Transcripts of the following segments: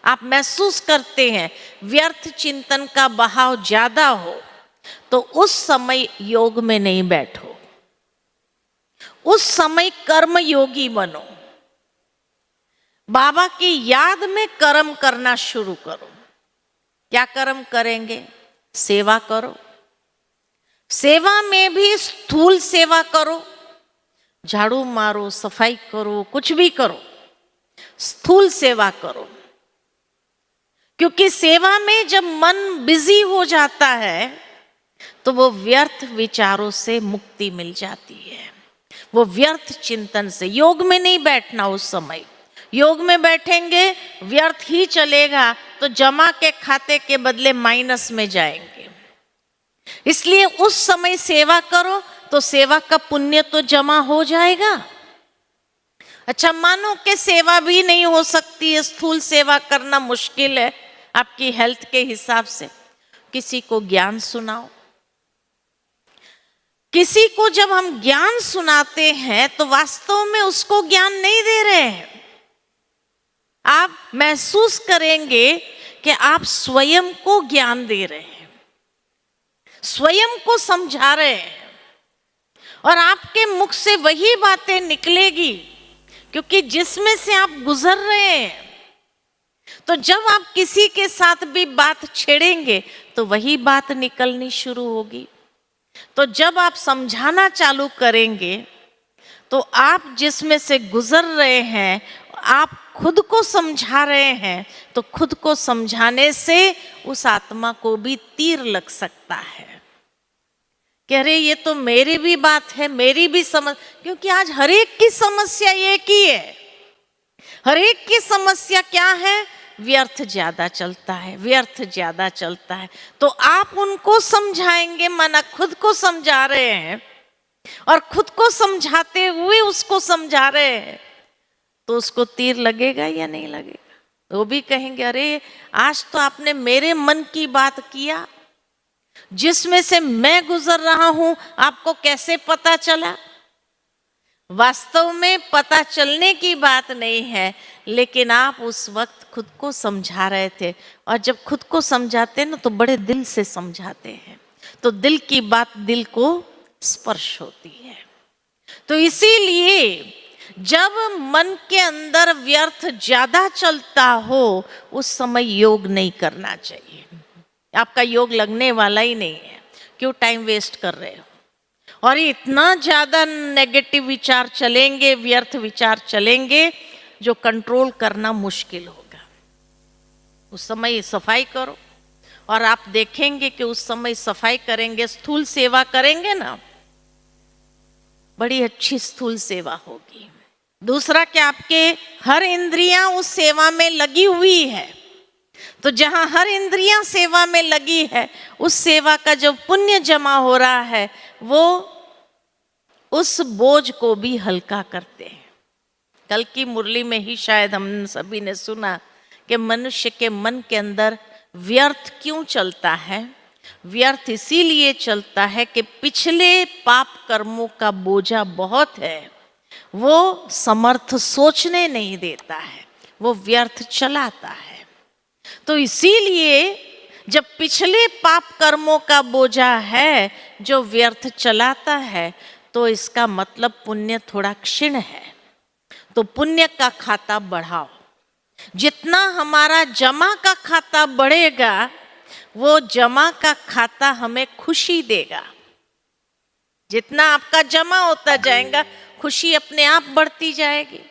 आप महसूस करते हैं व्यर्थ चिंतन का बहाव ज्यादा हो, तो उस समय योग में नहीं बैठो, उस समय कर्म योगी बनो। बाबा की याद में कर्म करना शुरू करो। क्या कर्म करेंगे? सेवा करो। सेवा में भी स्थूल सेवा करो, झाड़ू मारो, सफाई करो, कुछ भी करो, स्थूल सेवा करो। क्योंकि सेवा में जब मन बिजी हो जाता है तो वो व्यर्थ विचारों से मुक्ति मिल जाती है, वो व्यर्थ चिंतन से। योग में नहीं बैठना उस समय। योग में बैठेंगे व्यर्थ ही चलेगा तो जमा के खाते के बदले माइनस में जाएंगे। इसलिए उस समय सेवा करो तो सेवा का पुण्य तो जमा हो जाएगा। अच्छा, मानो कि सेवा भी नहीं हो सकती है, स्थूल सेवा करना मुश्किल है आपकी हेल्थ के हिसाब से। किसी को ज्ञान सुनाओ। किसी को जब हम ज्ञान सुनाते हैं तो वास्तव में उसको ज्ञान नहीं दे रहे हैं। आप महसूस करेंगे कि आप स्वयं को ज्ञान दे रहे हैं, स्वयं को समझा रहे हैं, और आपके मुख से वही बातें निकलेगी क्योंकि जिसमें से आप गुजर रहे हैं। तो जब आप किसी के साथ भी बात छेड़ेंगे तो वही बात निकलनी शुरू होगी। तो जब आप समझाना चालू करेंगे तो आप जिसमें से गुजर रहे हैं, आप खुद को समझा रहे हैं, तो खुद को समझाने से उस आत्मा को भी तीर लग सकता है। कह रहे ये तो मेरी भी बात है, मेरी भी समझ, क्योंकि आज हर एक की समस्या एक ही है। हर एक की समस्या क्या है? व्यर्थ ज्यादा चलता है, व्यर्थ ज्यादा चलता है। तो आप उनको समझाएंगे, माना खुद को समझा रहे हैं, और खुद को समझाते हुए उसको समझा रहे हैं, तो उसको तीर लगेगा या नहीं लगेगा? वो भी कहेंगे अरे आज तो आपने मेरे मन की बात किया, जिसमें से मैं गुजर रहा हूं, आपको कैसे पता चला? वास्तव में पता चलने की बात नहीं है, लेकिन आप उस वक्त खुद को समझा रहे थे। और जब खुद को समझाते हैं ना तो बड़े दिल से समझाते हैं, तो दिल की बात दिल को स्पर्श होती है। तो इसीलिए जब मन के अंदर व्यर्थ ज्यादा चलता हो उस समय योग नहीं करना चाहिए। आपका योग लगने वाला ही नहीं है, क्यों टाइम वेस्ट कर रहे हो? और इतना ज्यादा नेगेटिव विचार चलेंगे, व्यर्थ विचार चलेंगे, जो कंट्रोल करना मुश्किल होगा। उस समय सफाई करो, और आप देखेंगे कि उस समय सफाई करेंगे, स्थूल सेवा करेंगे ना, बड़ी अच्छी स्थूल सेवा होगी। दूसरा कि आपके हर इंद्रियां उस सेवा में लगी हुई है। तो जहां हर इंद्रियां सेवा में लगी है, उस सेवा का जो पुण्य जमा हो रहा है वो उस बोझ को भी हल्का करते हैं। कल की मुरली में ही शायद हम सभी ने सुना कि मनुष्य के मन के अंदर व्यर्थ क्यों चलता है। व्यर्थ इसीलिए चलता है कि पिछले पाप कर्मों का बोझा बहुत है, वो समर्थ सोचने नहीं देता है, वो व्यर्थ चलाता है। तो इसीलिए जब पिछले पाप कर्मों का बोझा है जो व्यर्थ चलाता है, तो इसका मतलब पुण्य थोड़ा क्षीण है। तो पुण्य का खाता बढ़ाओ। जितना हमारा जमा का खाता बढ़ेगा, वो जमा का खाता हमें खुशी देगा। जितना आपका जमा होता जाएगा, खुशी अपने आप बढ़ती जाएगी,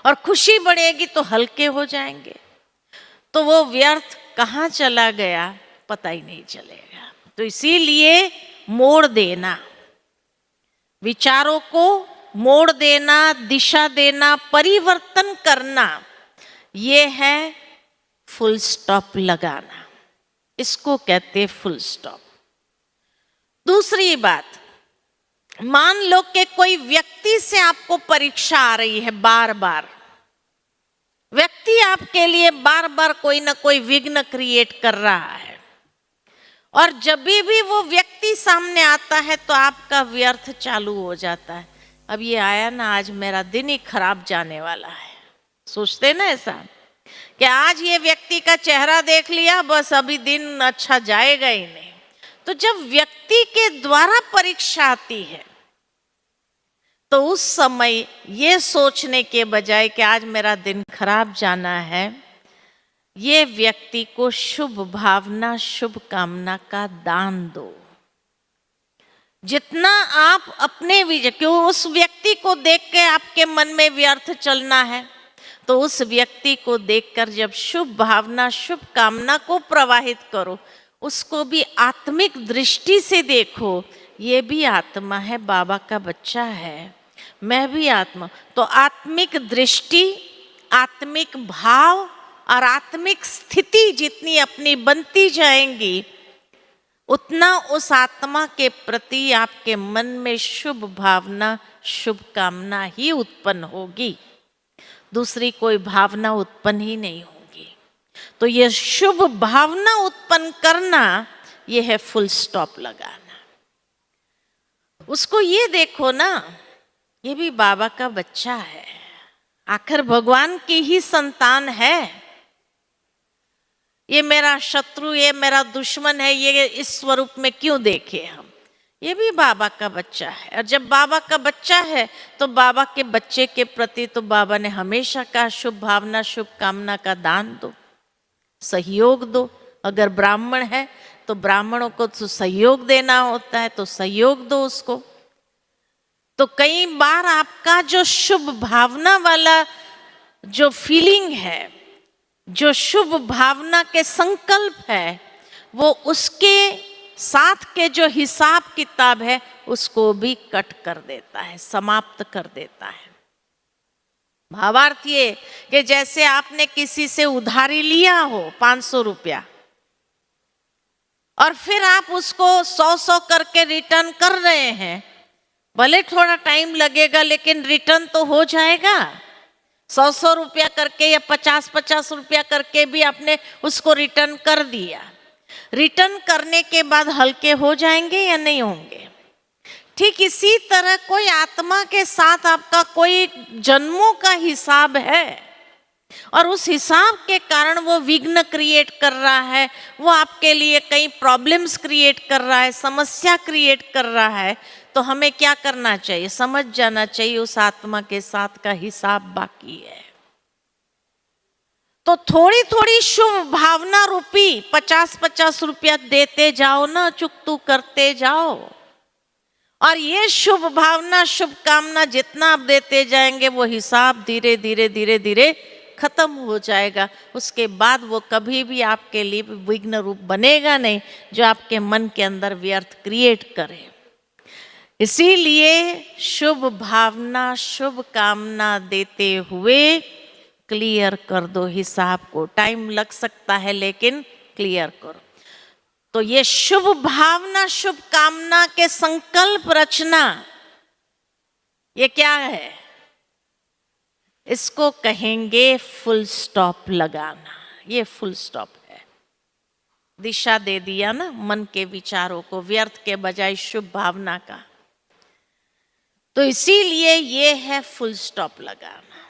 और खुशी बढ़ेगी तो हल्के हो जाएंगे। तो वो व्यर्थ कहाँ चला गया पता ही नहीं चलेगा। तो इसीलिए मोड़ देना, विचारों को मोड़ देना, दिशा देना, परिवर्तन करना, ये है फुल स्टॉप लगाना। इसको कहते हैं फुल स्टॉप। दूसरी बात, मान लो कि कोई व्यक्ति से आपको परीक्षा आ रही है, बार बार व्यक्ति आपके लिए बार बार कोई ना कोई विघ्न क्रिएट कर रहा है, और जब भी वो व्यक्ति सामने आता है तो आपका व्यर्थ चालू हो जाता है। अब ये आया ना, आज मेरा दिन ही खराब जाने वाला है। सोचते ना ऐसा कि आज ये व्यक्ति का चेहरा देख लिया, बस अभी दिन अच्छा जाएगा ही नहीं। तो जब व्यक्ति के द्वारा परीक्षा आती है तो उस समय ये सोचने के बजाय कि आज मेरा दिन खराब जाना है, ये व्यक्ति को शुभ भावना, शुभ कामना का दान दो। जितना आप अपने विजय, क्यों उस व्यक्ति को देख के आपके मन में व्यर्थ चलना है, तो उस व्यक्ति को देखकर जब शुभ भावना, शुभ कामना को प्रवाहित करो, उसको भी आत्मिक दृष्टि से देखो। ये भी आत्मा है, बाबा का बच्चा है, मैं भी आत्मा। तो आत्मिक दृष्टि, आत्मिक भाव और आत्मिक स्थिति जितनी अपनी बनती जाएंगी, उतना उस आत्मा के प्रति आपके मन में शुभ भावना, शुभ कामना ही उत्पन्न होगी, दूसरी कोई भावना उत्पन्न ही नहीं होगी। तो ये शुभ भावना उत्पन्न करना, ये है फुल स्टॉप लगाना। उसको ये देखो ना, ये भी बाबा का बच्चा है, आखिर भगवान की ही संतान है। ये मेरा शत्रु, ये मेरा दुश्मन है, ये इस स्वरूप में क्यों देखे हम? ये भी बाबा का बच्चा है। और जब बाबा का बच्चा है तो बाबा के बच्चे के प्रति तो बाबा ने हमेशा कहा शुभ भावना, शुभ कामना का दान दो, सहयोग दो। अगर ब्राह्मण है तो ब्राह्मणों को तो सहयोग देना होता है, तो सहयोग दो उसको। तो कई बार आपका जो शुभ भावना वाला जो फीलिंग है, जो शुभ भावना के संकल्प है, वो उसके साथ के जो हिसाब किताब है उसको भी कट कर देता है, समाप्त कर देता है। भावार्थ ये कि जैसे आपने किसी से उधारी लिया हो 500 रुपया, और फिर आप उसको 100-100 करके रिटर्न कर रहे हैं, भले थोड़ा टाइम लगेगा लेकिन रिटर्न तो हो जाएगा। 100-100 रुपया करके या 50-50 रुपया करके भी आपने उसको रिटर्न कर दिया। रिटर्न करने के बाद हल्के हो जाएंगे या नहीं होंगे? ठीक इसी तरह कोई आत्मा के साथ आपका कोई जन्मों का हिसाब है और उस हिसाब के कारण वो विघ्न क्रिएट कर रहा है, वो आपके लिए कई प्रॉब्लम्स क्रिएट कर रहा है, समस्या क्रिएट कर रहा है। तो हमें क्या करना चाहिए? समझ जाना चाहिए उस आत्मा के साथ का हिसाब बाकी है। तो थोड़ी थोड़ी शुभ भावना रूपी 50-50 रुपया देते जाओ ना, चुकतू करते जाओ। और ये शुभ भावना, शुभ कामना जितना आप देते जाएंगे, वो हिसाब धीरे धीरे धीरे धीरे खत्म हो जाएगा। उसके बाद वो कभी भी आपके लिए विघ्न रूप बनेगा नहीं, जो आपके मन के अंदर व्यर्थ क्रिएट करे। इसीलिए शुभ भावना, शुभ कामना देते हुए क्लियर कर दो हिसाब को। टाइम लग सकता है लेकिन क्लियर करो। तो ये शुभ भावना, शुभ कामना के संकल्प रचना, ये क्या है? इसको कहेंगे फुल स्टॉप लगाना। ये फुल स्टॉप है। दिशा दे दिया ना मन के विचारों को, व्यर्थ के बजाय शुभ भावना का। तो इसीलिए ये है फुल स्टॉप लगाना।